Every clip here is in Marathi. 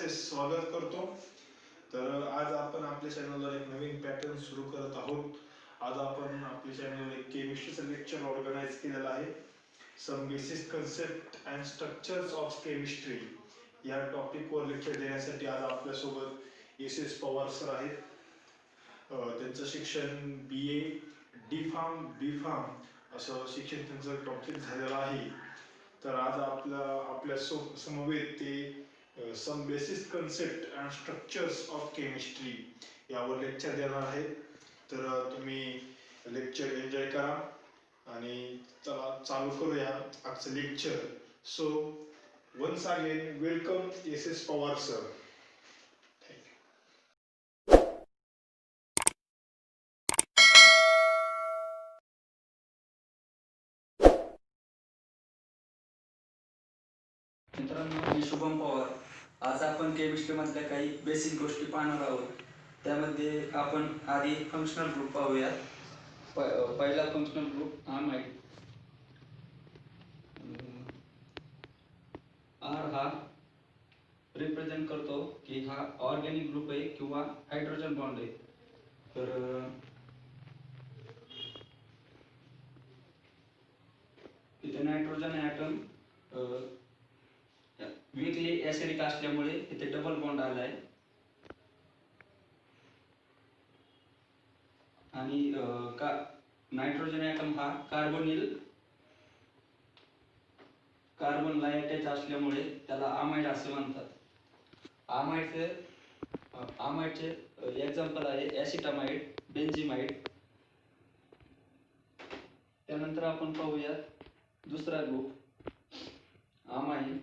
आपले स्वागत करतो. तर आज आपण आपल्या चॅनलवर एक नवीन पॅटर्न सुरू करत आहोत. आज आपण आपल्या चॅनलवर एक केमिस्ट्रीचं लेक्चर ऑर्गनाइज केलेलं आहे. Some basic concept and structures of chemistry या टॉपिकवर लेक्चर देण्यासाठी आज आपल्यासोबत एस पवार सर आहेत. त्यांचं शिक्षण BA B.Pharm असं शिक्षण त्यांचं कंप्लीट झालेलं आहे. तर आज आपल्या समवेत ते some basic concept and structures of chemistry यावर लेक्चर देणार आहेत. तर तुम्ही लेक्चर एन्जॉय करा आणि चला चालू करूया आजचं lecture. So once again welcome S Pawar sir. मित्रांनो, मी शुभम पवार. आज आपण केमिस्ट्रीमधल्या काही बेसिक गोष्टी पाहणार आहोत. त्यामध्ये आपण आधी फंक्शनल ग्रुप पाहूया. पहिला फंक्शनल ग्रुप आमाइड. आर हा रिप्रेझेंट करतो की हा ऑर्गॅनिक ग्रुप आहे किंवा हायड्रोजन बॉन्ड आहे. तर इथे नायट्रोजन ॲटम वीकली ॲसिडिक असल्यामुळे इथे डबल बॉन्ड आला आहे. आणि नायट्रोजन ॲटम हा कार्बनला अटॅच असल्यामुळे त्याला आमाइड असे म्हणतात. आमाइडचे एक्झाम्पल आहे ॲसिटामाइड, बेन्झिमाइड. त्यानंतर आपण पाहूया दुसरा ग्रुप आमाइन.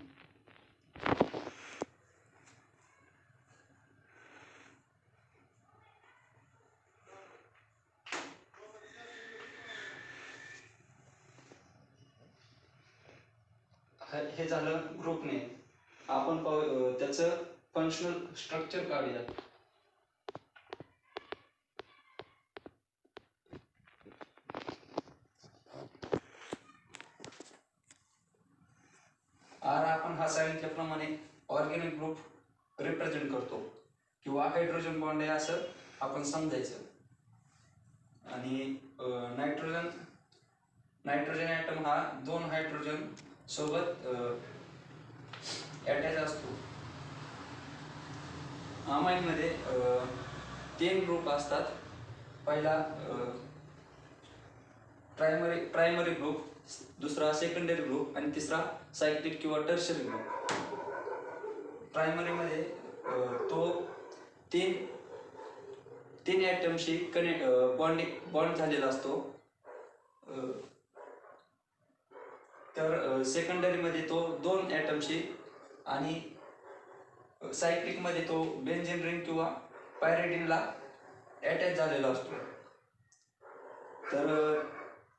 हे झालं ग्रुप नेम. आपण त्याचं फंक्शनल स्ट्रक्चर काढूया. आर आपण हा सांगितल्याप्रमाणे ऑर्गॅनिक ग्रुप रिप्रेझेंट करतो किंवा हायड्रोजन बॉन्ड आहे असं आपण समजायचं. आणि नायट्रोजन ॲटम हा 2 हायड्रोजन सोबत अटॅच असतो. आमाइडमध्ये 3 ग्रुप असतात. पहिला प्रायमरी ग्रुप, दुसरा सेकंडरी ग्रुप आणि तिसरा सायक्लिक किंवा टर्शरी ग्रुप. प्रायमरीमध्ये तो तीन ॲटमशी बॉन्ड झालेला असतो. तर सेकंडरीमध्ये तो 2 ॲटमशी आणि सायक्लिकमध्ये तो बेन्झीन रिंग किंवा पायरिडिनला अटॅच झालेला असतो. तर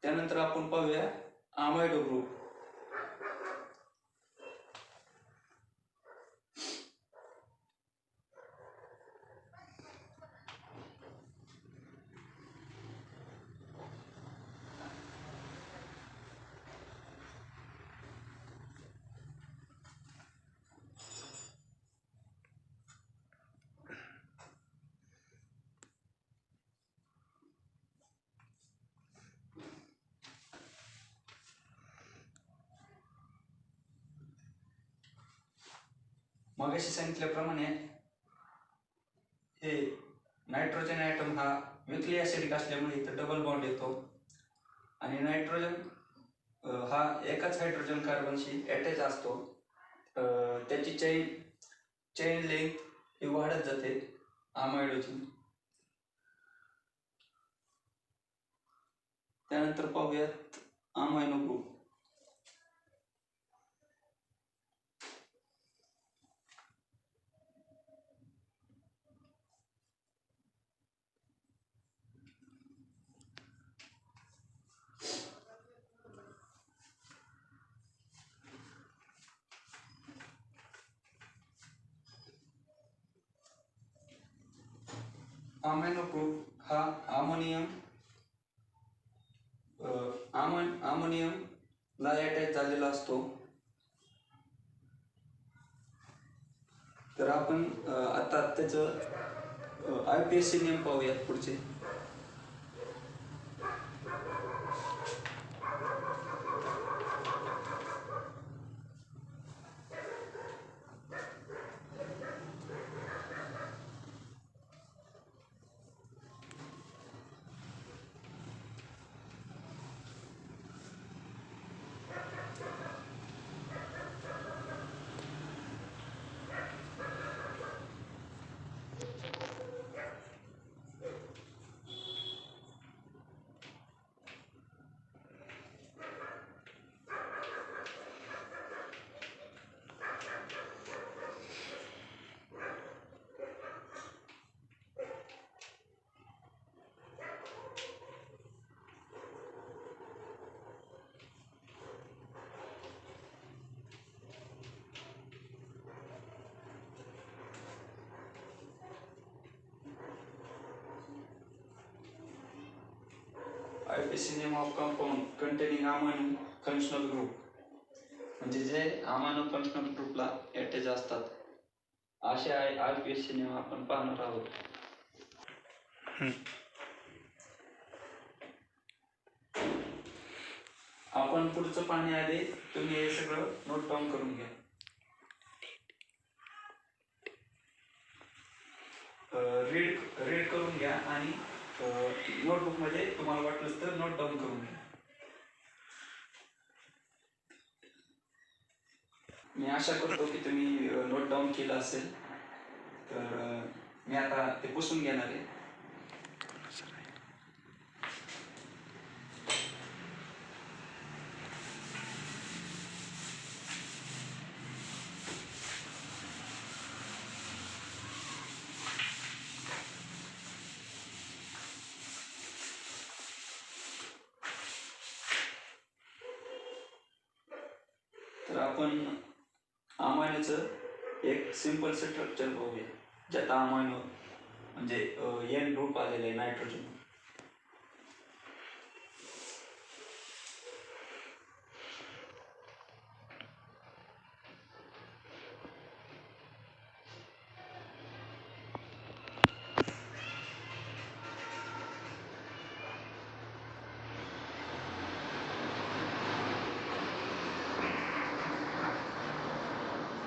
त्यानंतर आपण पाहूया आमाइडो ग्रुप. मगाशी सांगितल्याप्रमाणे हे नायट्रोजन ॲटम हा वीकली ॲसिडिक असल्यामुळे इथं डबल बॉन्ड येतो. आणि नायट्रोजन हा एकाच हायड्रोजन कार्बनशी अटॅच असतो. त्याची चेन लेंथ ही वाढत जाते आमाइडोची. त्यानंतर पाहूयात अमायनो ग्रुप. अमायनो ग्रुप हा अमोनियमला अटॅच झालेला असतो. तर आपण आता त्याचं IPSC नियम पाहूयात पुढचे. IPSC name of compound containing amino functional group, म्हणजे जे अमायनो फंक्शनल ग्रुपला अटॅच असतात असे IPSC नेम आपण पाहणार आहोत. आपण पुढचं पाहण्याआधी तुम्ही हे सगळं नोट डाऊन करून घ्या. रीड करून घ्या आणि नोटबुक मध्ये तुम्हाला वाटलं तर नोट डाऊन करून घ्या. मी आशा करतो की तुम्ही नोट डाऊन केलं असेल. तर मी आता ते पुसून घेणार आहे. तर आपण अमायनोचं एक सिंपल स्ट्रक्चर बघूया, ज्यात अमायनो म्हणजे N ग्रुप आलेला आहे नायट्रोजन.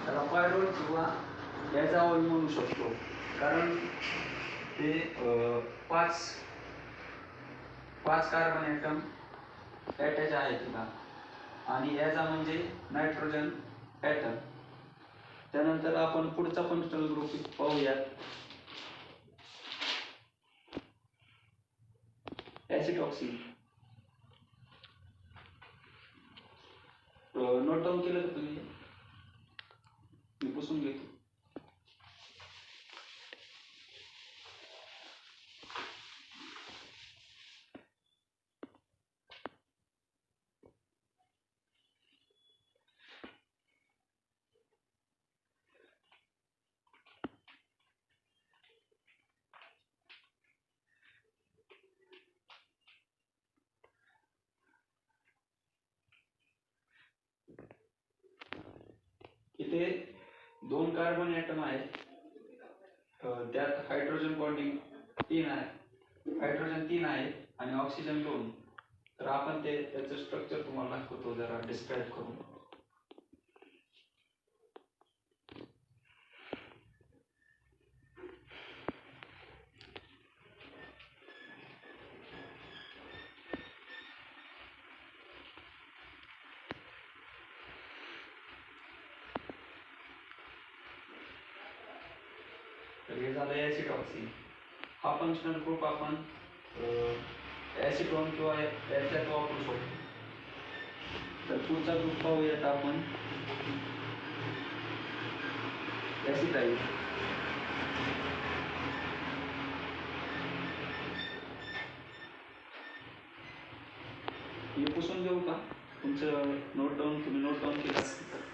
त्याला पायरोल किंवा गॅझाओल म्हणू शकतो, कारण ते पाच कार्बन ॲटम अटॅच आहे तिला. आणि ॲजा म्हणजे नायट्रोजन ॲटम. त्यानंतर आपण पुढचा फंक्शनल ग्रुप पाहूयात, ॲसिटॉक्सिन. नोट डाऊन केलं का तुम्ही? मी पुसून घेतो. इथे 2 कार्बन ॲटम आहेत, त्यात हायड्रोजन बॉन्डिंग 3 आहे आणि ऑक्सिजन 2. तर आपण त्याचं स्ट्रक्चर तुम्हाला दाखवतो जरा डिस्क्राईब करून. तर हे झालं ॲसिटॉक्सिन. हा फंक्शनल ग्रुप आपण ॲसिटोन किंवा याच्यात वापरू शकतो. तर पुढचा ग्रुप पाहूयात आपण, ॲसिटाईल. हे पुसून देऊ का? तुमचं तुम्ही नोट डाऊन केलं असेल तर.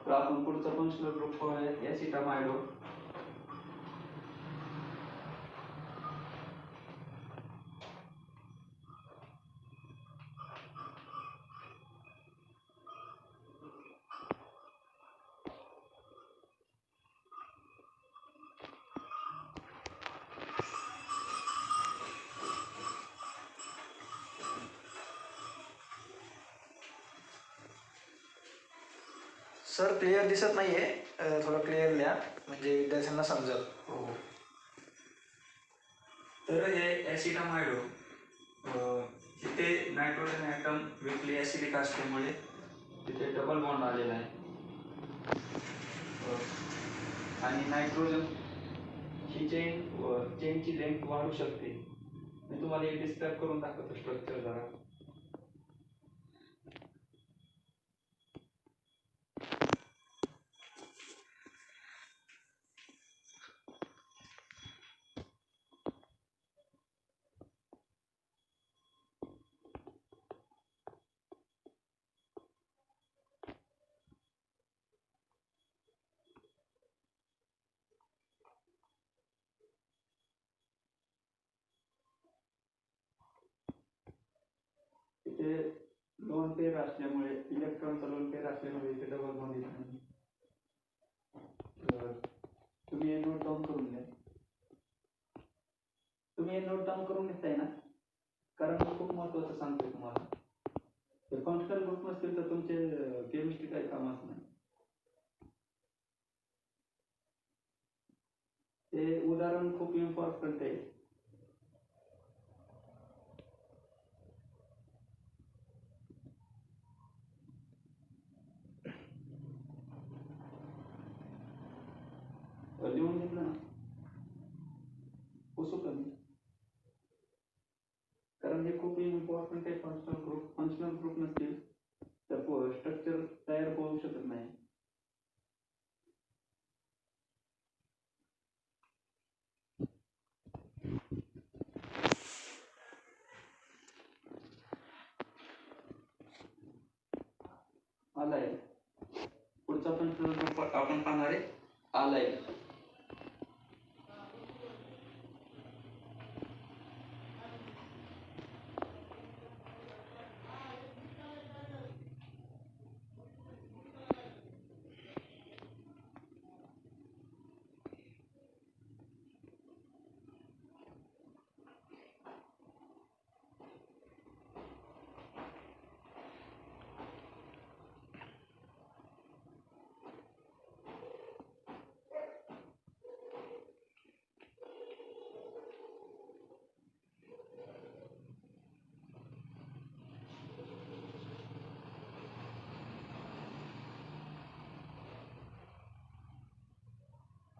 तर आपण पुढचा फंक्शनल ग्रुप पाहूया ऍसिटामायडो. सर क्लिअर दिसत नाहीये, थोडं क्लिअर लिहा म्हणजे विद्यार्थ्यांना समजेल. हो. तर हे ऍसिटामायडो तिथे नायट्रोजन ॲटम विकली ॲसिडिक असल्यामुळे तिथे डबल बॉन्ड आलेला आहे. आणि नायट्रोजन ही चेनची लेंथ वाढू शकते. मी तुम्हाला हे डिस्क्राईब करून दाखवतो स्ट्रक्चर जरा. इथे लोन पेअर असल्यामुळे इलेक्ट्रॉनचा लोन पेअर असल्यामुळे इथे डबल बॉन्ड येत नाही. तुम्ही हे नोट डाऊन करून घ्या. तुम्ही हे नोट डाऊन करून घेताय ना, कारण मी खूप महत्त्वाचं सांगतोय तुम्हाला. जर फंक्शनल ग्रुप नसतील तर तुमचे केमिस्ट्री काही कामाच नाही. हे उदाहरण खूप इम्पॉर्टंट आहे. लिहून घेतलं ना, पुसू कमी, कारण हे खूप इम्पॉर्टंट आहे. फंक्शनल ग्रुप नसतील तर स्ट्रक्चर तयार होऊ शकत नाही. आलाय. पुढचा फंक्शनल ग्रुप आपण पाहणार आहे आलाय.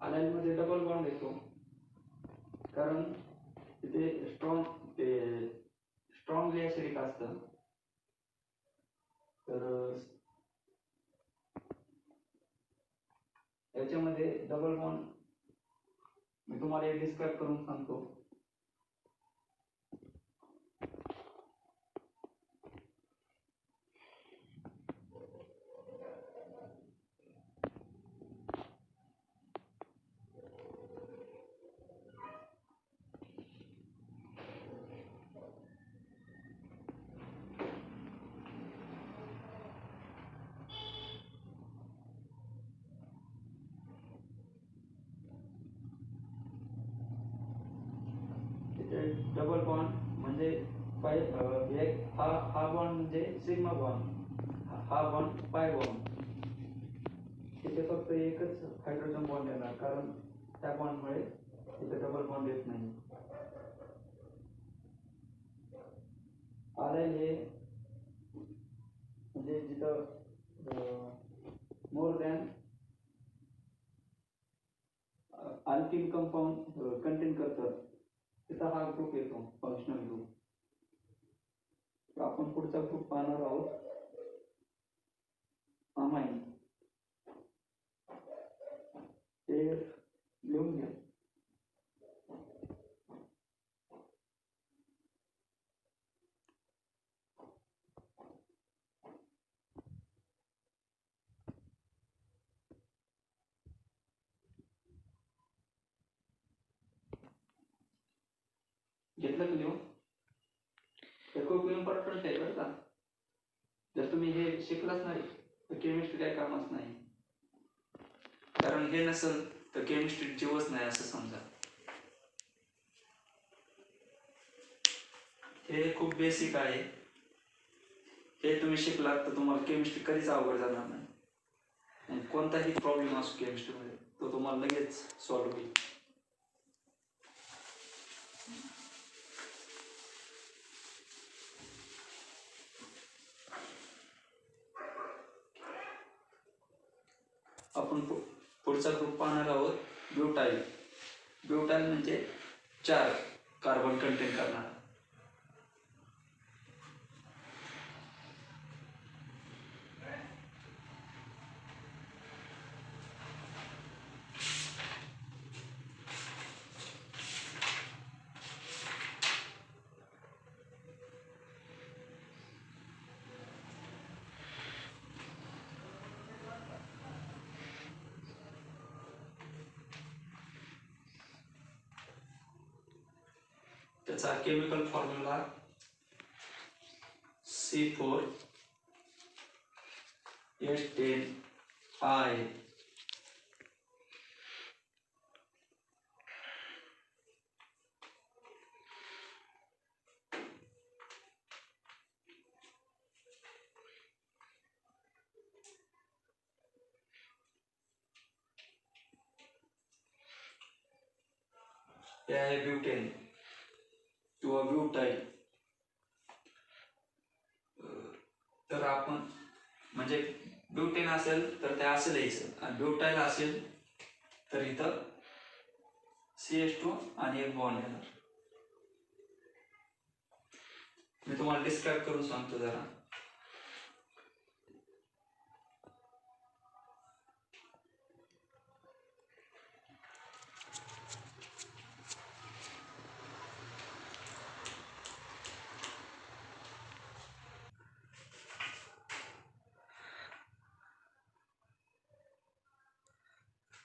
आलाइन मध्ये डबल बॉन्ड येतो, कारण तिथे स्ट्रॉंगली ॲसिडिक असतं. तर याच्यामध्ये डबल बॉन्ड मी तुम्हाला एक डिस्क्राईब करून सांगतो. डबल बॉन्ड म्हणजे एक हा बॉन्ड म्हणजे सिग्मा बॉन्ड, हा बॉन्ड पाय बॉन्ड. तिथे फक्त एकच हायड्रोजन बॉन्ड येणार, कारण त्या बॉन्डमुळे तिथे डबल बॉन्ड येत नाही. आलाइन हे म्हणजे जिथं more than alkyl compound content करतात तिथं हा ग्रुप येतो, फंक्शनल ग्रुप. आपण पुढचा ग्रुप पाहणार आहोत अमाइन. ते लिहून घ्या. घेतलं का लिहून? हे खूप इम्पॉर्टंट आहे बरं का. जर तुम्ही हे शिकलाच नाही तर केमिस्ट्री काय कामच नाही. कारण हे नसेल तर केमिस्ट्री जीवच नाही असं समजा. हे खूप बेसिक आहे. हे तुम्ही शिकलात तर तुम्हाला केमिस्ट्री कधीच अवघड जाणार नाही. आणि कोणताही प्रॉब्लेम असो केमिस्ट्रीमध्ये तो तुम्हाला लगेच सॉल्व्ह होईल. आपण पुढचा ग्रुप पाहणार आहोत ब्युटाइल. ब्युटाइल म्हणजे 4 कार्बन कंटेन करणारा. त्याचा केमिकल फॉर्म्युला C4H10I. हे आहे ब्युटेन किंवा ब्युटाइल. तर आपण म्हणजे ब्युटेन असेल तर ते असं लिहायचं आणि ब्युटाइल असेल तर इथं CH2 आणि एक बॉन्ड येणार. मी तुम्हाला डिस्क्राईब करून सांगतो जरा.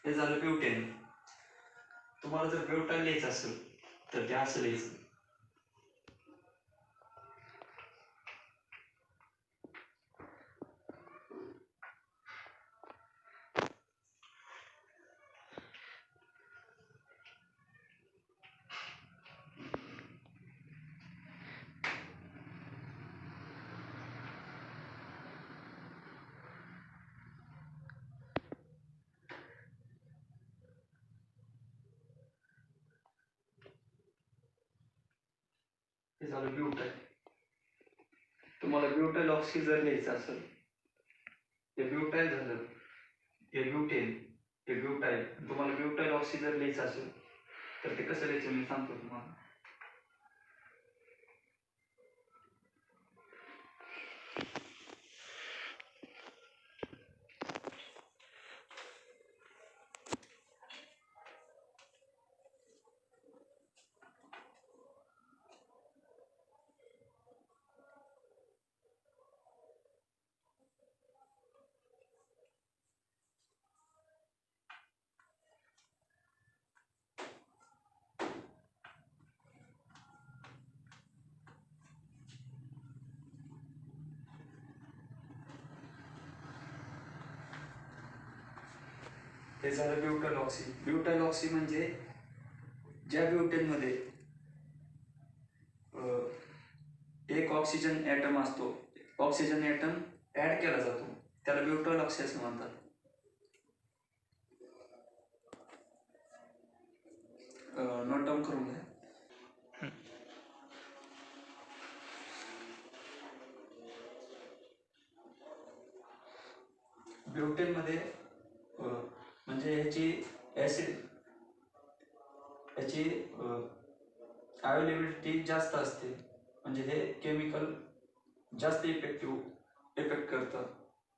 हे झालं ब्युटेन. तुम्हाला जर ब्युटाइल लिहायचं असेल तर ते असं लिहायचं. हे झालं ब्युटाइल. तुम्हाला ब्युटाइल ऑक्सी जर लिहायचं असेल, हे ब्युटाइल झालं, हे ब्युटेन, हे ब्युटाइल. तुम्हाला ब्युटाइल ऑक्सी जर लिहायचं असेल तर ते कसं लिहायचं मी सांगतो तुम्हाला. हे झालं ब्युटाइल ऑक्सी. ब्युटाइल ऑक्सी म्हणजे ज्या ब्युटेनमध्ये एक ऑक्सिजन ॲटम असतो, ऑक्सिजन ॲटम ऍड केला जातो, त्याला ब्युटाइल ऑक्सी असं म्हणतात. नोट डाऊन करून घ्या. ब्युटेनमध्ये म्हणजे ह्याची अवेलेबिलिटी जास्त असते, म्हणजे हे केमिकल जास्त इफेक्ट करतं.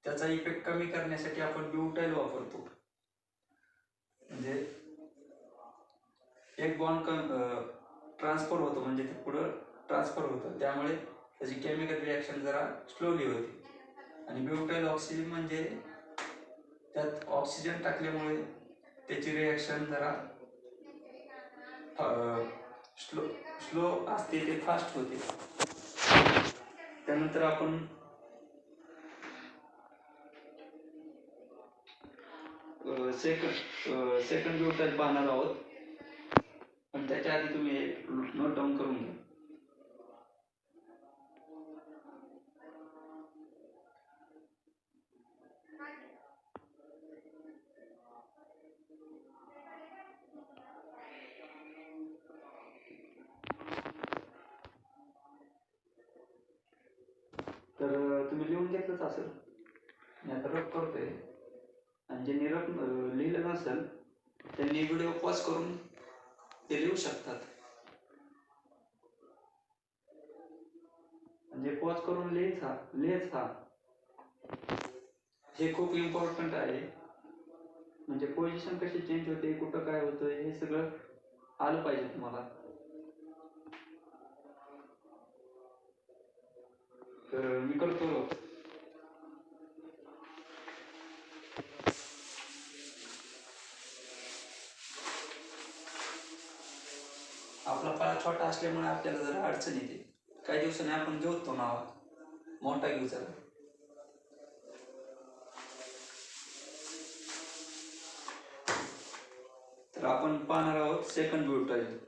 त्याचा इफेक्ट कमी करण्यासाठी आपण ब्युटाइल वापरतो. म्हणजे एक बॉन्ड ट्रान्सफर होतो, म्हणजे ते पुढं ट्रान्सफर होतं, त्यामुळे त्याची केमिकल रिॲक्शन जरा स्लोली होते. आणि ब्युटाइल ऑक्सी म्हणजे त्यात ऑक्सिजन टाकल्यामुळे त्याची रिॲक्शन जरा स्लो स्लो असते ते फास्ट होते. त्यानंतर आपण सेकंड ब्यूटाईल पाहणार आहोत. पण त्याच्या आधी तुम्ही नोट डाऊन करून घ्या. तर तुम्ही लिहून घेतलंच असेल. मी आता रफ करतोय, आणि ज्यांनी रफ लिहिलं नसेल त्यांनी व्हिडिओ पॉज करून ते लिहू शकतात. म्हणजे पॉज करून लिहायचा हे खूप इम्पॉर्टंट आहे. म्हणजे पोझिशन कशी चेंज होते, कुठं काय होतं, हे सगळं आलं पाहिजे तुम्हाला. तर मी करतो. आपला पाय छोटा असल्यामुळे आपल्याला जरा अडचण येते. काही दिवसांनी आपण घेऊ तो नावा मोठा घेऊ जरा. तर आपण पाहणार आहोत सेकंड ब्यूटाईल.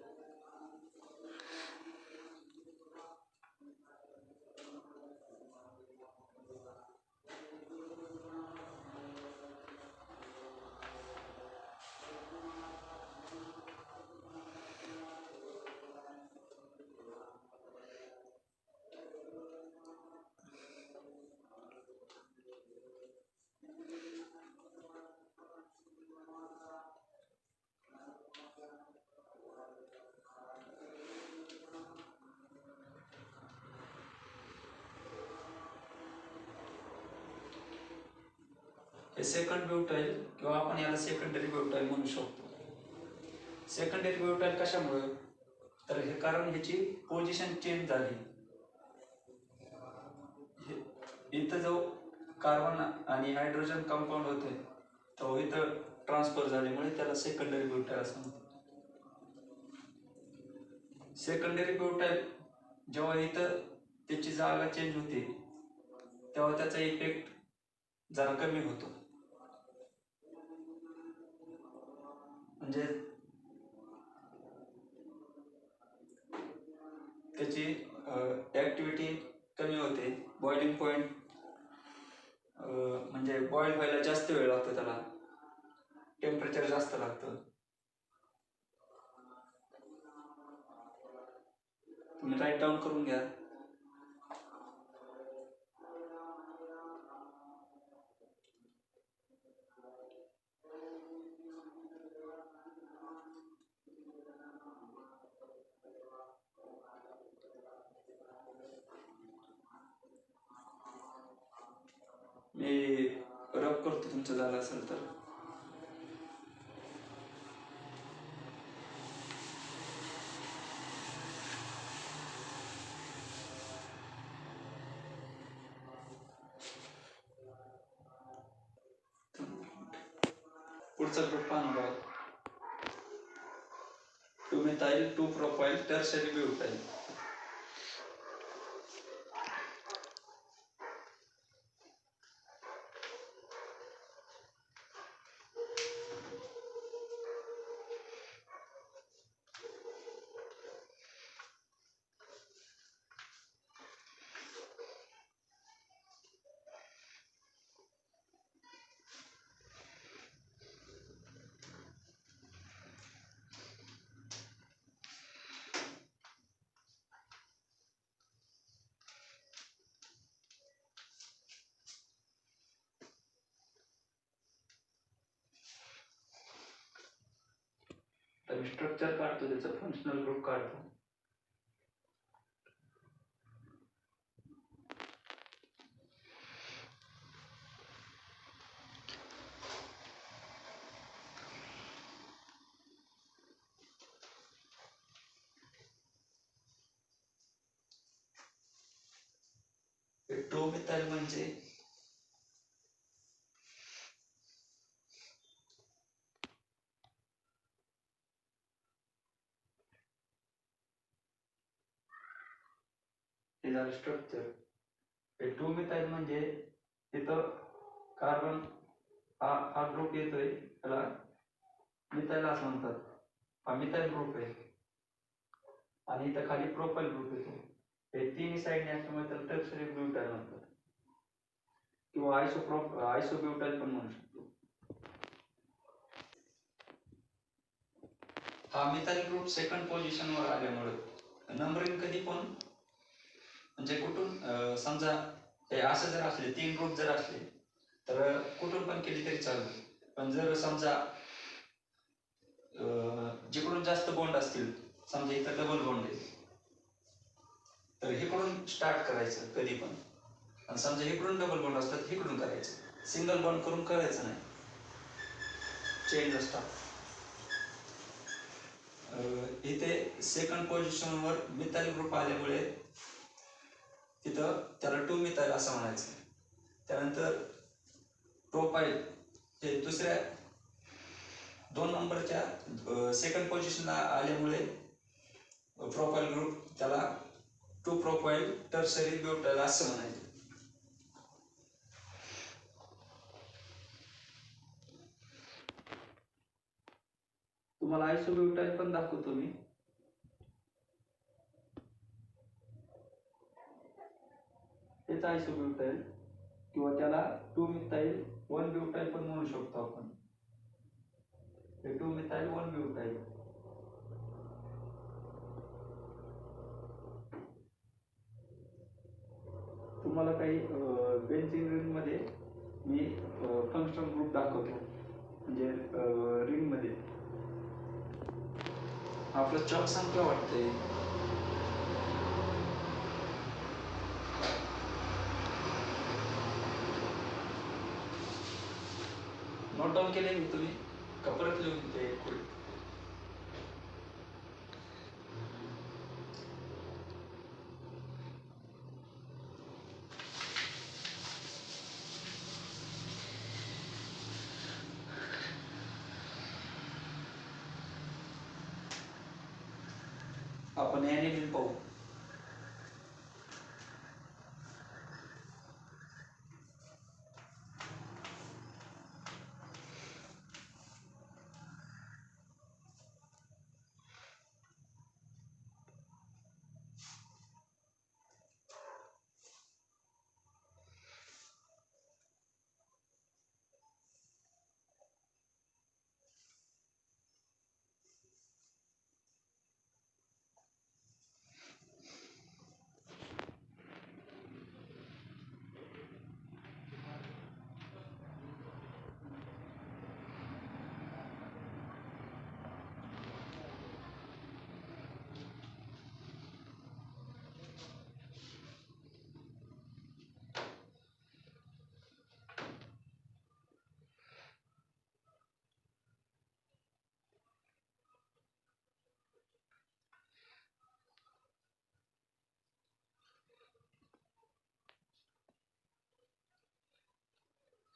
हे सेकंड ब्यूटाईल किंवा आपण याला सेकंडरी ब्यूटाईल म्हणू शकतो. सेकंडरी ब्यूटाईल कशामुळे, तर हे कारण ह्याची पोझिशन चेंज झाली. इथं जो कार्बन आणि हायड्रोजन कंपाऊंड होते तो इथं ट्रान्सफर झाल्यामुळे त्याला सेकंडरी ब्यूटाईल असं म्हणतात. सेकंडरी ब्यूटाईल जेव्हा इथं त्याची जागा चेंज होते तेव्हा त्याचा इफेक्ट जरा कमी होतो. म्हणजे त्याची ऍक्टिव्हिटी कमी होते. बॉइलिंग पॉइंट म्हणजे बॉईल व्हायला जास्त वेळ लागतो, त्याला टेम्परेचर जास्त लागतं. तुम्ही राईट डाऊन करून घ्या. मी रफ करतो तुमचं झालं असेल तर. पुढचा ग्रुप पाहणार आहोत. 2-methyl 2-propyl tertiary ब्यूटाईल. तर मी स्ट्रक्चर काढतो, त्याचं फंक्शनल ग्रुप काढतो. टोमिथाइल म्हणजे हे झालं स्ट्रक्चर. हे 2 मिथाइल म्हणजे तिथं कार्बन हा ग्रुप येतोय, त्याला मिथाइल असं म्हणतात. हा मिथाइल ग्रुप आहे. आणि इथं खाली प्रोपाइल ग्रुप येतो. हे तिन्ही साईडने असल्यामुळे त्याला टर्शरी ब्युटाइल म्हणतात किंवा आयसोब्युटाइल पण म्हणू शकतो. हा मिथाइल ग्रुप सेकंड पोझिशनवर आल्यामुळे नंबरिंग कधी पण म्हणजे कुठून समजा हे असं जर असले 3 ग्रुप जर असले तर कुठून पण केली तरी चालेल. पण जर समजा जिकडून जास्त बॉन्ड असतील, समजा इथं डबल बॉन्ड आहे, तर इकडून स्टार्ट करायचं कधी पण. आणि समजा इकडून डबल बॉन्ड असतात, इकडून करायचं. सिंगल बॉन्ड करून करायचं नाही. चेंज असतात. इथे सेकंड पोझिशनवर मिथाइल ग्रुप आल्यामुळे तिथं त्याला 2 मिथाइल असं म्हणायचं. त्यानंतर प्रोपाइल हे दुसऱ्या 2 नंबरच्या सेकंड पोझिशनला आल्यामुळे प्रोपाइल ग्रुप त्याला 2 प्रोपाइल टर्शरी ब्युटाइल असं म्हणायचं. तुम्हाला आयसोब्युटाइल पण दाखवतो मी. हेच आयसोब्युटाइल किंवा त्याला 2 मिथाइल 1 ब्युटाइल पण म्हणू शकतो आपण. हे 2 मिथाइल 1 ब्युटाइल. तुम्हाला काही बेन्झीन रिंग मध्ये मी फंक्शनल ग्रुप दाखवतो. म्हणजे रिंग मध्ये आपलं चॉक संख्या वाटते. नोट डाऊन केले मी तुम्ही का परत लिहून ते पुढे? आपण ॲनिलीन पाहू.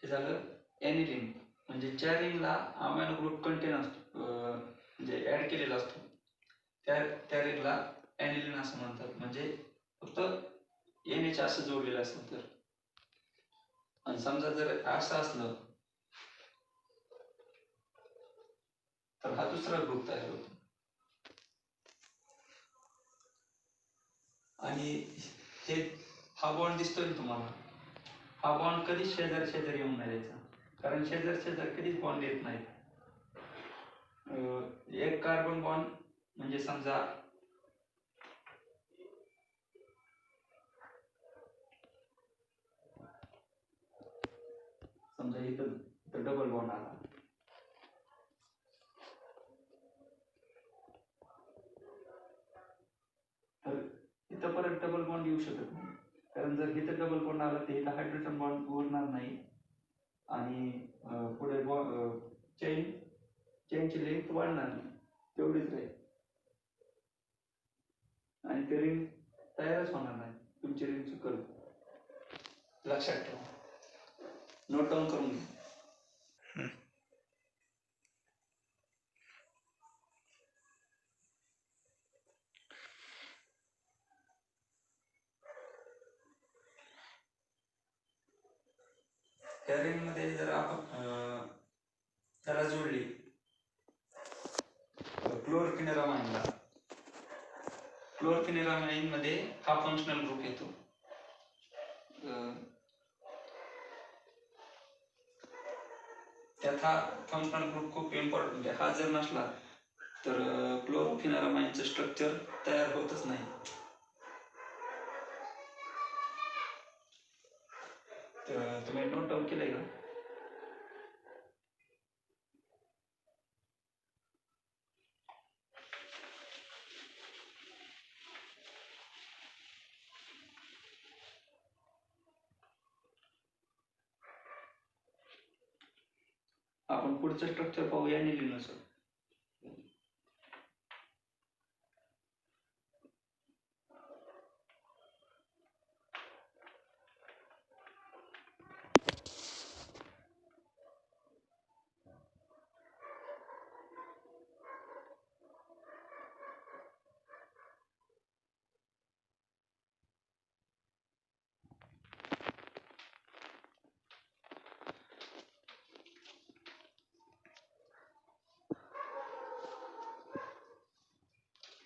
हे झालं ॲनिलीन. म्हणजे ज्या रिंगला अमायनो ग्रुप कंटेन असतो, म्हणजे ऍड केलेला असतो, त्या रिंगला ॲनिलीन असं म्हणतात. म्हणजे फक्त NH असं जोडलेलं असेल तर. आणि समजा जर असं असलं तर हा दुसरा ग्रुप तयार होतो. आणि हा बॉन्ड दिसतोय ना तुम्हाला, हा बॉन्ड कधीच शेजारी येऊन नाही द्यायचा, कारण शेजारी कधीच बॉन्ड येत नाहीत. एक कार्बन बॉन्ड म्हणजे समजा इथं डबल बॉन्ड आला, तर इथं परत डबल बॉन्ड येऊ शकत नाही. कारण जर इथं डबल बॉन्ड आला तर इथं हायड्रोजन बॉन्ड उरणार नाही आणि पुढे चेनची लेंथ वाढणार नाही, तेवढीच राहील आणि ते रिंग तयारच होणार नाही. तुमची रिंग चुकल. लक्षात ठेवा. नोट डाऊन करून घ्या. त्या रिंगमध्ये जर आपण त्याला जोडली क्लोरफेनिरामाइनला, क्लोरफेनिरामाइनमध्ये हा फंक्शनल ग्रुप येतो. त्यात हा फंक्शनल ग्रुप खूप इम्पॉर्टंट आहे. हा जर नसला तर क्लोरफेनिरामाइनचं स्ट्रक्चर तयार होतच नाही. तर तुम्ही नोट डाऊन केलंय का? आपण पुढचं स्ट्रक्चर पाहूया ॲनिलिनचं.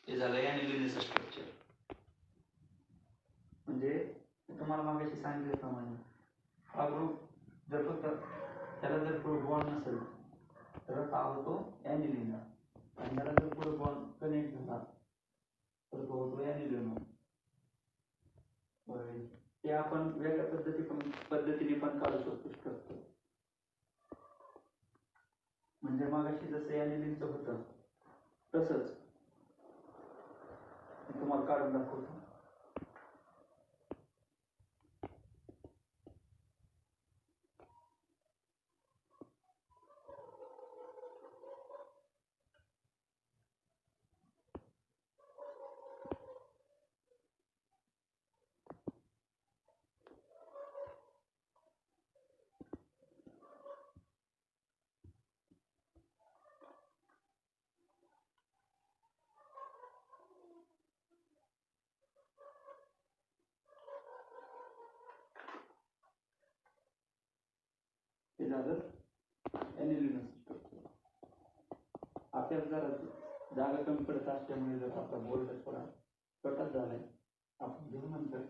हे झालं ॲनिलिनचं स्ट्रक्चर. म्हणजे तुम्हाला मागाशी सांगितल्याप्रमाणे हा ग्रुप जर फक्त त्याला जर पुढे बॉन्ड नसेल तर हा होतो ॲनिलिन, आणि त्याला जर पुढे बॉन्ड कनेक्ट झाला तर तो होतो ॲनिलिन. ते आपण वेगळ्या पद्धतीने पण काढू शकतो स्ट्रक्चर. म्हणजे मागाशी जसं ॲनिलिनचं होतं तसंच तुम्हाला काढून दाखवतो. हे झालं ॲनिलिनचं स्ट्रक्चर. आपल्याला जरा जागा कमी पडत असल्यामुळे जर आपला बोर्ड थोडा कटच झालाय, आपण घेऊ नंतर.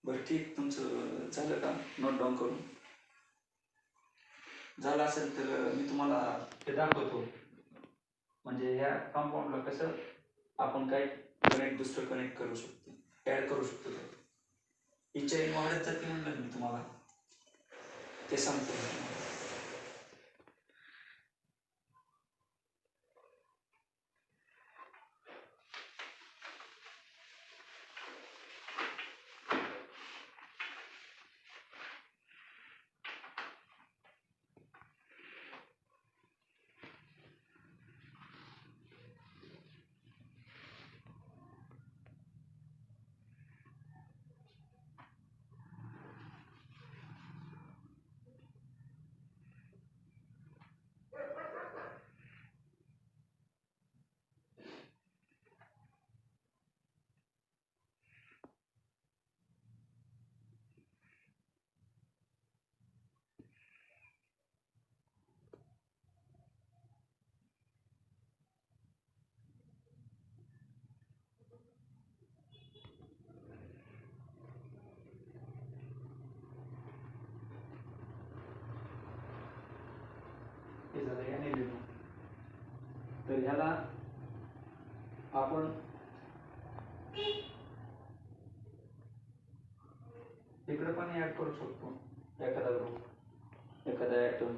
बरं ठीक, तुमचं झालं का नोट डाऊन करून? झालं असेल तर मी तुम्हाला हे दाखवतो. म्हणजे ह्या कंपाऊंडला कसं आपण काय दुसरं कनेक्ट करू शकतो, ॲड करू शकतो. ही चेन वाढत जाते म्हणलं मी तुम्हाला, ते सांगतो. हे झालं ॲनिलिन. तर ह्याला आपण इकडे पण ऍड करू शकतो एखादा ग्रुप, एखादा ॲटम.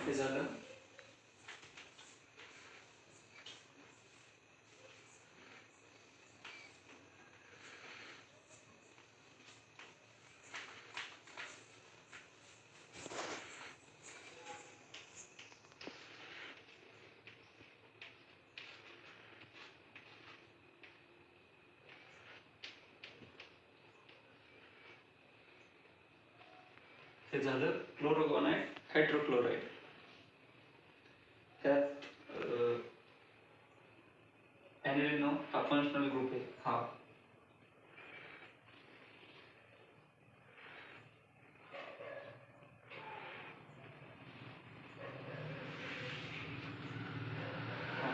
हे झालं हे झालं क्लोरोगोनाइट हायड्रोक्लोराइड. त्यात ॲनिलिनो हा फंक्शनल ग्रुप आहे. हा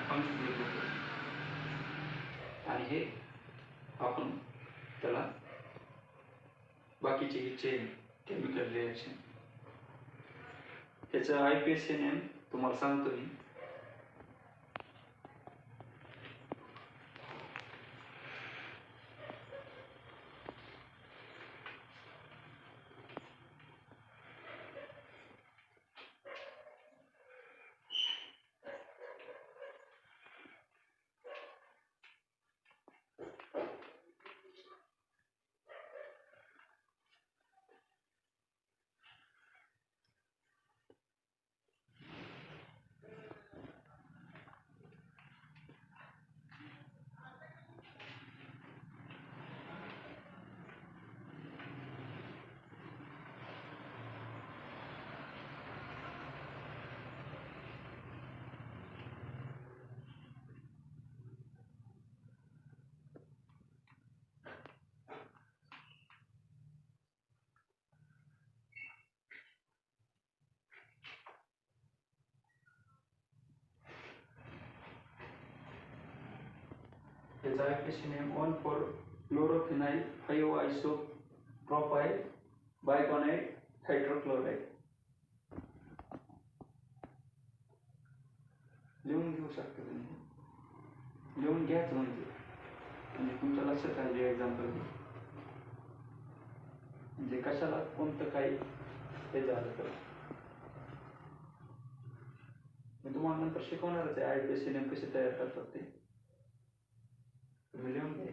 फंक्शनल ग्रुप आहे आणि हे आपण त्याला बाकीचे चेन केमिकल रिएक्शन. त्याचं IPSC नेम तुम्हाला सांगतो मी. त्याचा IPSC name 1,4-chlorophenyl 5-isopropyl biconate हायड्रोक्लोराइड. लिहून घेऊ शकता तुम्ही, लिहून घ्यायचं म्हणजे तुमच्या लक्षात राहील एक्झाम्पल. म्हणजे कशाला कोणतं काही हे झालं तर मी तुम्हाला नंतर शिकवणारच आहे IPSC नेम कसे तयार करतात ते. तुम्ही लिहून घ्या.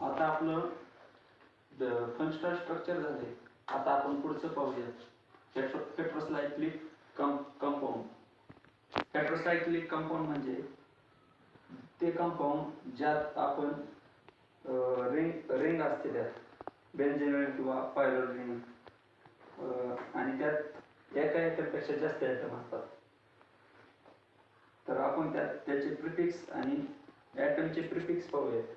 आता आपलं फंक्शनल स्ट्रक्चर झाले. आता आपण पुढचं पाहूया हेटेरोसायक्लिक कंपाऊंड. हेटेरोसायक्लिक कंपाऊंड म्हणजे ते कंपाऊंड ज्यात आपण रिंग असते, त्यात बेंझेन किंवा पायरल रिंग आणि त्यात एकापेक्षा जास्त ॲटम असतात. तर आपण त्याचे प्रिफिक्स आणि ॲटमचे प्रिफिक्स पाहूयात.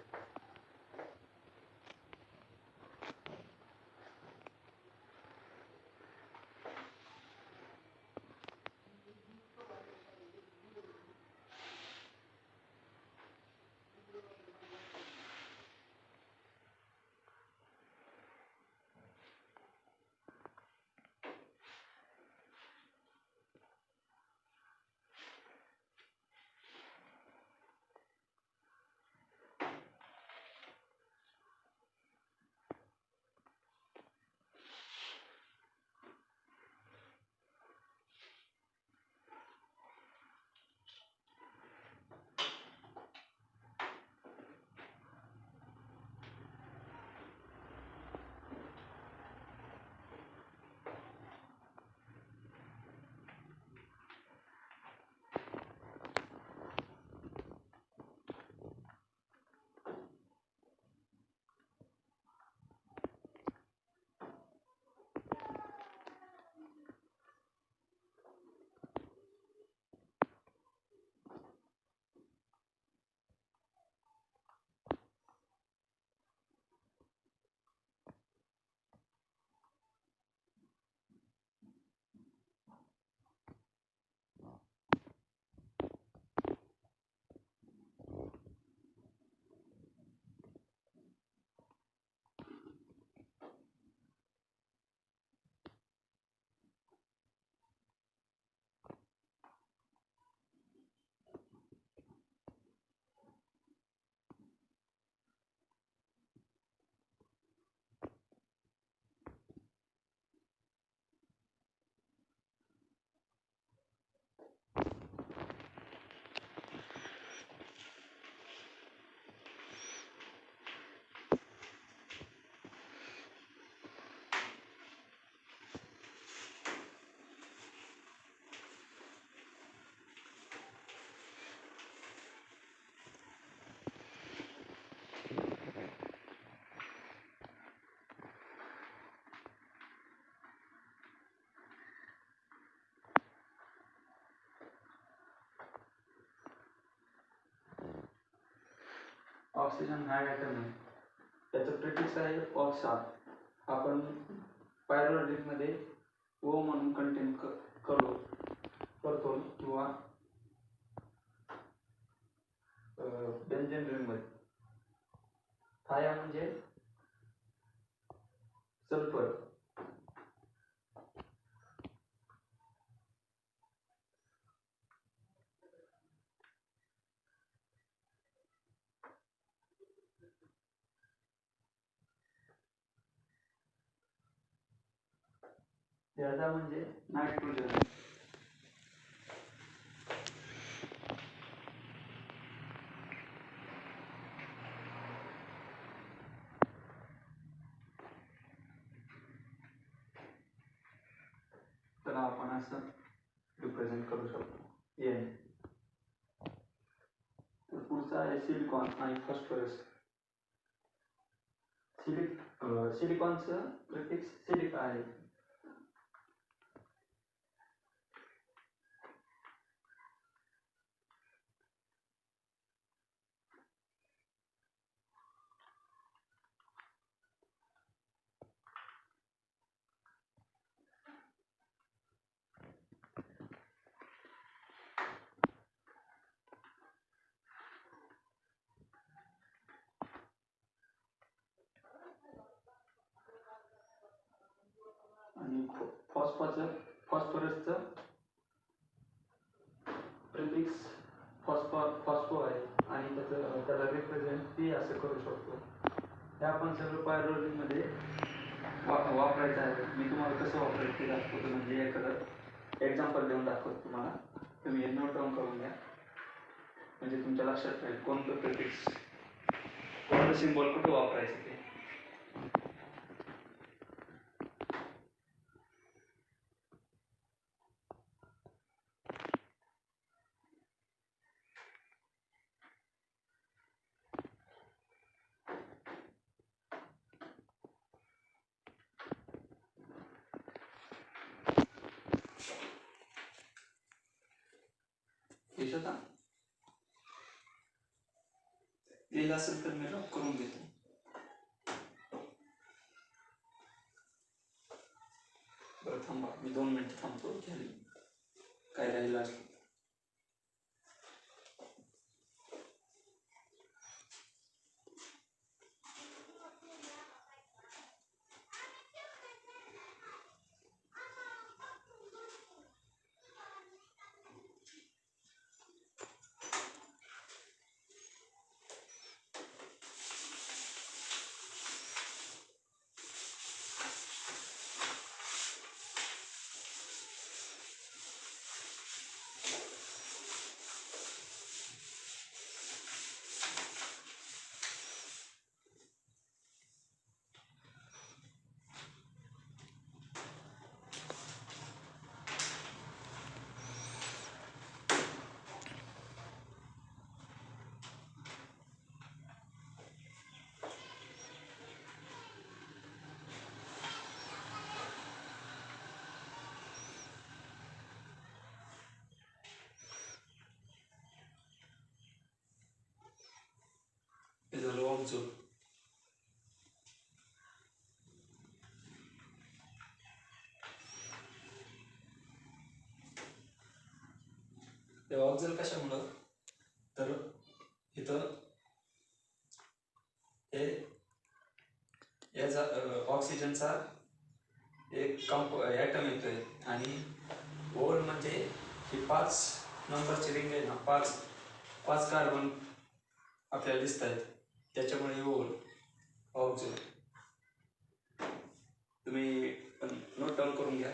ऑक्सिजन हा ॲटम आहे, त्याचं प्रिफिक्स आहे ऑक्सा. आपण पायरोलिकमध्ये ओ म्हणून कंटेन करतो किंवा बेंझेन रिंगमध्ये. थाया म्हणजे सल्फर. याचा म्हणजे नायट्रोजन. तर आपण असं रिप्रेझेंट करू शकतो एन. तर पुढचा आहे सिलिकॉन आणि फॉस्फरस. सिलिकॉनचं प्रिफिक्स सिलिका आहे. आणि फॉस्फरसचं प्रिफिक्स फॉस्फो आहे आणि त्याला रिप्रेझेंट पी असं करू शकतो. हे आपण सगळं पायरोलिकमध्ये वापरायचं आहे. मी तुम्हाला कसं वापरायचं ते दाखवतो, म्हणजे एखादं एक्झाम्पल देऊन दाखवतो तुम्हाला. तुम्ही हे नोट डाऊन करून घ्या, म्हणजे तुमच्या लक्षात राहील कोणतं प्रिफिक्स, कोणतं सिम्बॉल कुठं वापरायचं ते. आता लिहिलं असेल तर मी ड्रॉप करून घेतो. बरं थांबा, मी 2 मिनिटं थांबतो, काय राहिलं असलं. हे झालं ऑक्झो. ते ऑक्झल कशामुळं, तर इथं हे याचा ऑक्सिजनचा एक ॲटम येतोय आणि ओल म्हणजे ही 5 नंबरची रिंग आहे ना, 5 कार्बन आपल्याला दिसत आहेत, त्याच्यामुळे ओल ऑक्झो. तुम्ही नोट डाऊन करून घ्या.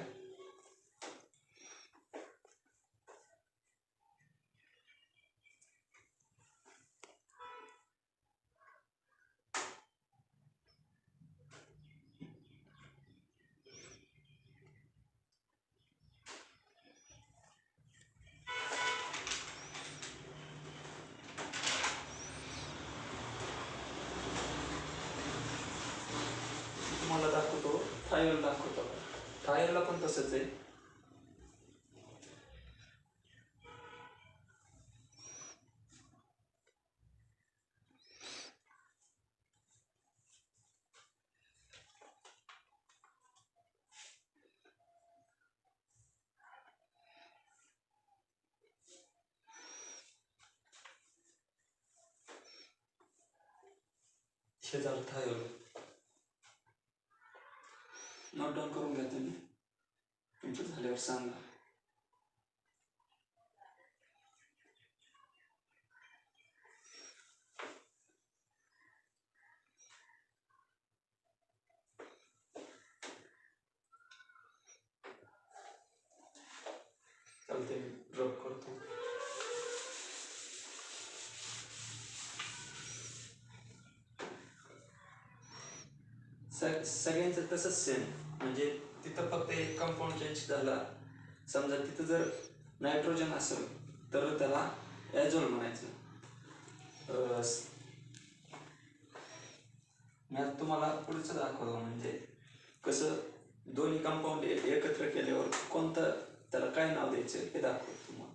तुम्हाला दाखवतो, थायरॉइड दाखवतो. थायरॉइडला पण तसंच आहे. हे झालं थायोल. नोट डाऊन करून घ्या तुम्ही, तुमचं झाल्यावर सांगा. चालते, मी ड्रॉप करतो. सगळ्यांचं तसंच सेम, म्हणजे तिथं फक्त एक कंपाऊंड चेंज झाला. समजा तिथं जर नायट्रोजन असेल तर त्याला ॲझोल म्हणायचं. मी आता तुम्हाला पुढचं दाखवतो, म्हणजे कसं दोन्ही कंपाऊंड एकत्र केल्यावर कोणतं त्याला काय नाव द्यायचं हे दाखवतो तुम्हाला.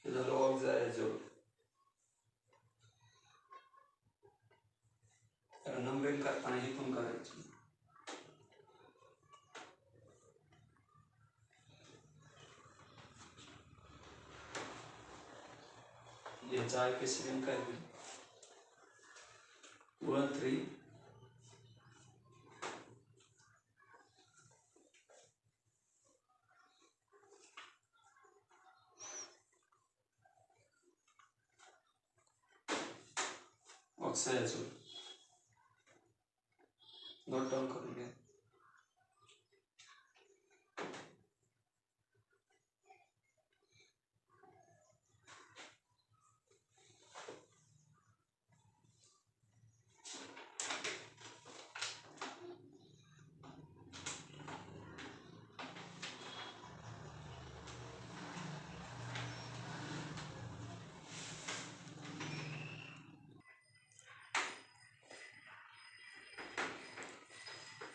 हे झालं ऑक्झायझोल. नंबरिंग करताना इथून करायचं. याचा IPCM काय होईल? 13 ऑक्झायझोल. नोट डाऊन करून घ्या.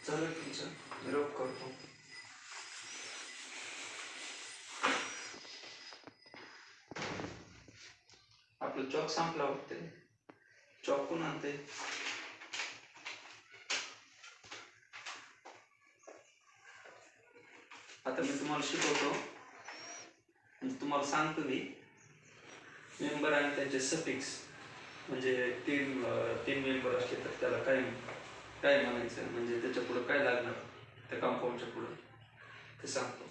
चालेल, तुमचं निरोप करतो. आपलं चॉक संपला वाटते. चॉक कोण आणते? आता मी तुम्हाला शिकवतो, म्हणजे तुम्हाला सांगतो मी मेंबर आणि त्यांचे सफिक्स, म्हणजे तीन मेंबर असले तर त्याला काय काय म्हणायचं, म्हणजे त्याच्या पुढं काय लागणार त्या कंपाऊंडच्या पुढं ते सांगतो.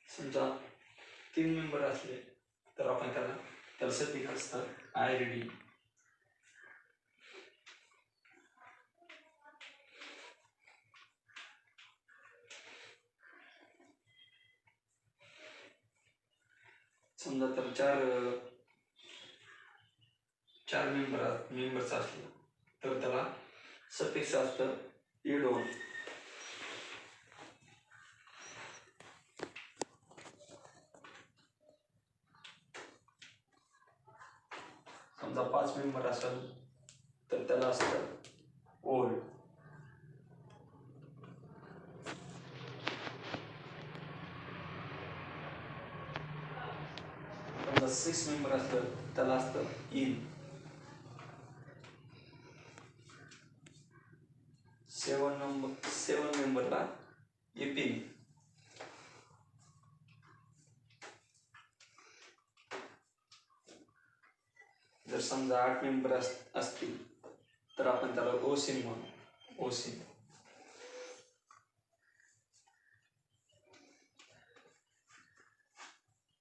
समजा 3 मेंबर असले तर आपण त्याला सफिक्स असतात IRD. समजा तर 4 मेंबरचा असला तर त्याला सफिक्स असतं ईड ऑन. समजा 5 मेंबर असेल तर त्याला असतं ओल्ड. समजा 6 मेंबर असलं त्याला असतं इन. 7 मेंबरला इपिन. जर समजा 8 मेंबर असतील तर आपण त्याला ओसिन म्हणू. ओसिन.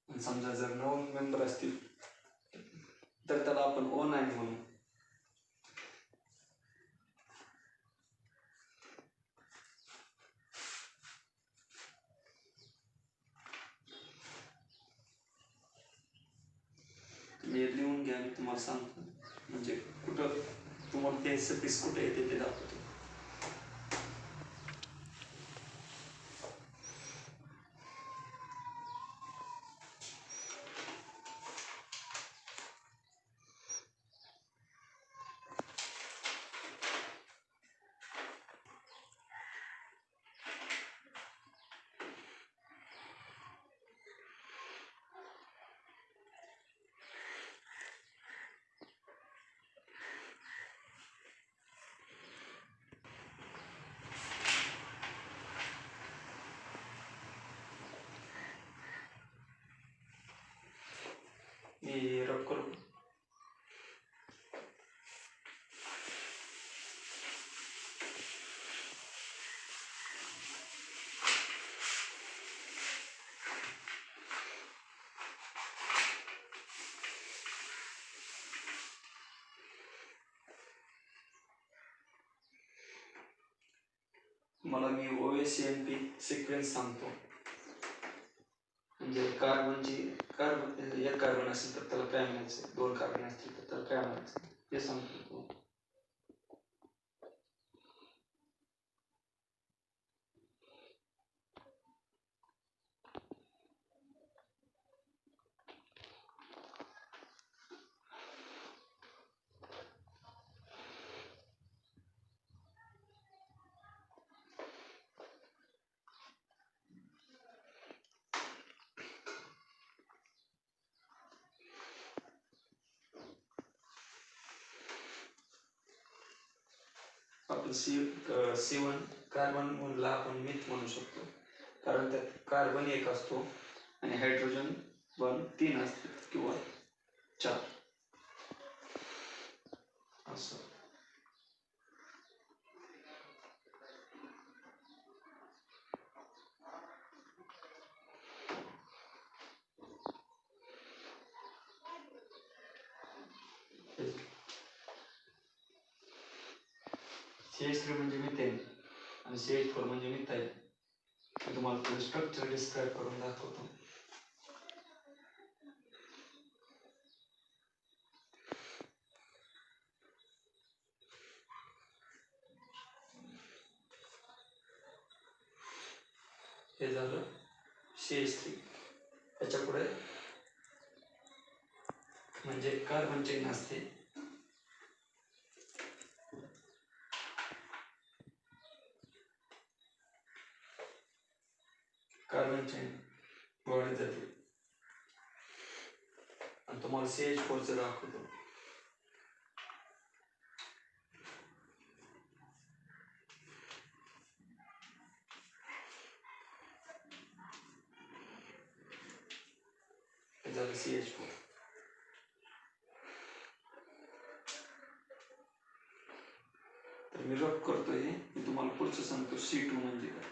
समजा जर 9 मेंबर असतील तर त्याला आपण O9 म्हणू. तुम्ही लिहून घ्या, मी तुम्हाला सांगतो म्हणजे कुठं तुम्हाला ते सफिक्स कुठे येते ते दाखवतो. मी रब करू. मला मी OACNP सिक्वेन्स सांगतो. म्हणजे कार्बन एक कार्बन असेल तर त्याला काय म्हणायचं, 2 कार्बन असतील तर त्याला काय म्हणायचं हे सांगतो. आपण C1 कार्बन म्हणला आपण मिथ म्हणू शकतो कारण त्यात कार्बन 1 असतो आणि हायड्रोजन 3 असतात किंवा 4 असं. CH3 म्हणजे मिथेन आणि CH4 म्हणजे मिथाइल. मी तुम्हाला स्ट्रक्चर डिस्क्राइब करून दाखवतो. हे झालं CH3. त्याच्या पुढे म्हणजे कार्बन चेन असते. कार्बन चेन वाढत जाते आणि तुम्हाला CH4 चं दाखवतो. हे झालं CH4. तर मी रब करतोय, मी तुम्हाला पुढचं सांगतो C2 म्हणजे काय.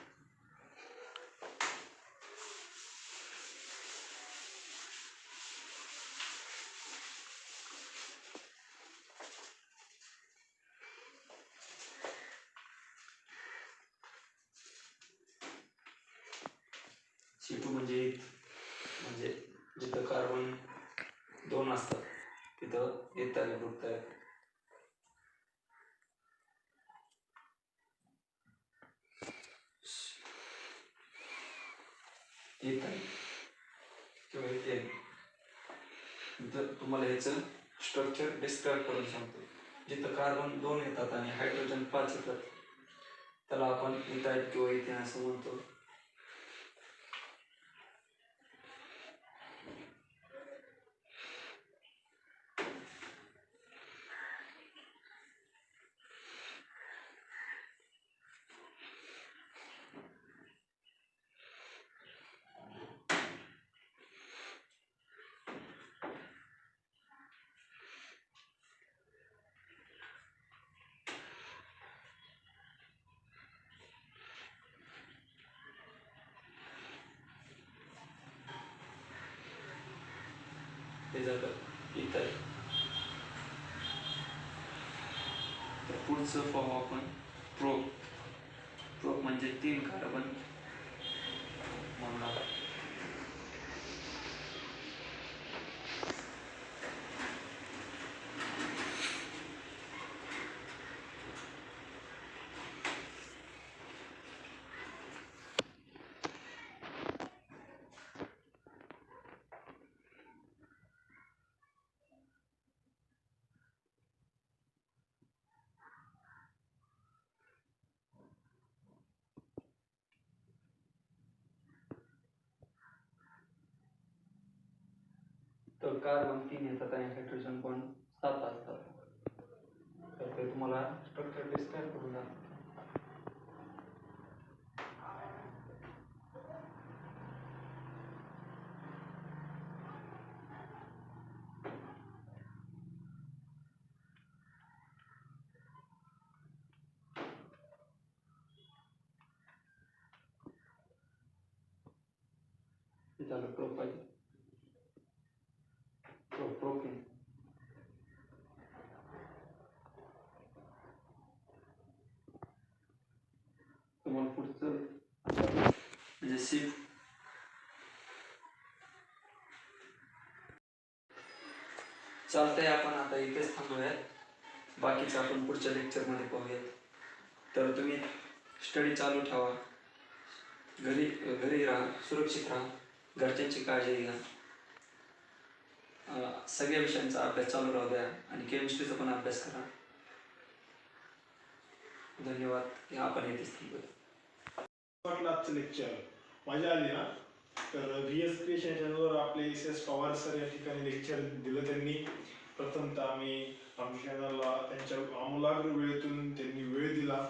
C2 म्हणजे जिथं कार्बन 2 असतात इथं येतात ग्रुप तयार. येत आहे किंवा येते. इथं तुम्हाला ह्याचं स्ट्रक्चर डिस्क्राईब करून सांगतो. जिथं कार्बन 2 येतात आणि हायड्रोजन 5 येतात त्याला आपण इथाइल किंवा इथेन असं म्हणतो. हे झालं इथाइल. तर पुढचं पाहू आपण प्रोप. प्रोप म्हणजे 3 कार्बन म्हणणार. तर कार्बन 3 येतात आणि हायड्रोजन बॉन्ड 7 असतात. तर ते तुम्हाला स्ट्रक्चर डिस्क्राईब करून दाखवतो. हे झालं प्रोपाईल. प्रोपीन. तुम्हाला पुढचं म्हणजे शिफ्ट. चालतंय, आपण आता इथेच थांबूयात. बाकीचं आपण पुढच्या लेक्चरमध्ये पाहूयात. तर तुम्ही स्टडी चालू ठेवा. घरी राहा, सुरक्षित राहा, घरच्यांची काळजी घ्या. सगळ्या विषयांचा अभ्यास चालू राहू द्या आणि केमिस्ट्रीचा पण अभ्यास करा. धन्यवाद. आपण येथेच थांबूया. वाटलं आजचं लेक्चर मजा आली ना? तर VS क्रिएशन चॅनलवर आपले SS पवार सर या ठिकाणी लेक्चर दिलं त्यांनी. प्रथमतः आम्ही आमच्या चॅनलला त्यांच्या आमूलाग्र वेळेतून त्यांनी वेळ दिला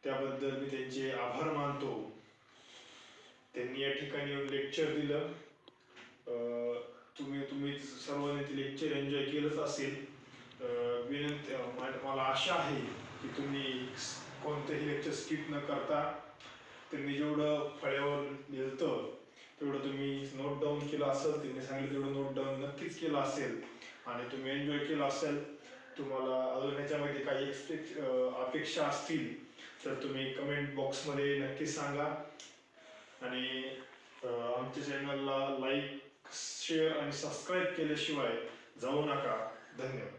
त्याबद्दल मी त्यांचे आभार मानतो. त्यांनी या ठिकाणी येऊन लेक्चर दिलं. तुम्ही सर्वांनी ते लेक्चर एन्जॉय केलंच असेल. विनंती मला आशा आहे की तुम्ही कोणतंही लेक्चर स्किप न करता त्यांनी जेवढं फळ्यावर लिहिलं तेवढं तुम्ही नोट डाऊन केलं असेल. त्यांनी सांगितलं तेवढं नोट डाऊन नक्कीच केलं असेल आणि तुम्ही एन्जॉय केलं असेल. तुम्हाला अजून ह्याच्यामध्ये काही अपेक्षा असतील तर तुम्ही कमेंट बॉक्समध्ये नक्की सांगा आणि आमच्या चॅनलला लाईक, शेअर आणि सबस्क्राईब केल्याशिवाय जाऊ नका. धन्यवाद.